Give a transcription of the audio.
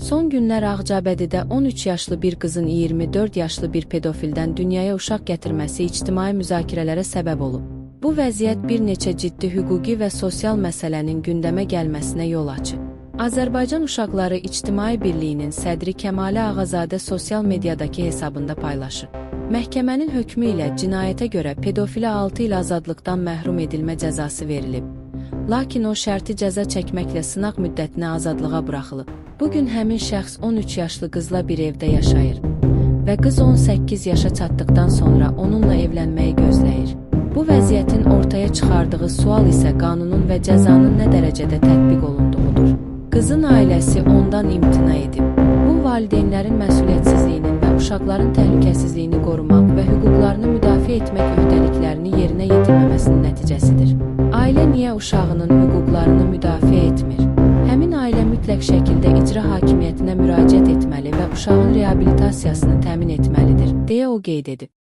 Son günlər Ağcabədidə 13 yaşlı bir qızın 24 yaşlı bir pedofildən dünyaya uşaq gətirməsi ictimai müzakirələrə səbəb olub. Bu vəziyyət bir neçə ciddi hüquqi və sosial məsələnin gündəmə gəlməsinə yol açıb. Azərbaycan Uşaqları İctimai Birliyinin sədri Kəmalə Ağazadə sosial mediadakı hesabında paylaşır. Məhkəmənin hökmü ilə cinayətə görə pedofilə 6 il azadlıqdan məhrum edilmə cəzası verilib. Lakin o şərti cəza çəkməklə sınaq müddətinə azadlığa buraxılıb. Bugün həmin şəxs 13 yaşlı qızla bir evdə yaşayır və qız 18 yaşa çatdıqdan sonra onunla evlənməyi gözləyir. Bu vəziyyətin ortaya çıxardığı sual isə qanunun və cəzanın nə dərəcədə tətbiq olunduğudur. Qızın ailəsi ondan imtina edib. Bu, valideynlərin məsuliyyətsizliyinin və uşaqların təhlükəsizliyini qorumaq və hüquqlarını müdafiə etmək öhdəliklərini yerinə yetirməməsinin nəticəsidir. Ailə niyə uşağının hüquqlarını müdafiə etmir? Həmin ailə mütləq şəkildə icra hakimiyyətinə müraciət etməli və uşağın reabilitasiyasını təmin etməlidir, deyə o qeyd edib.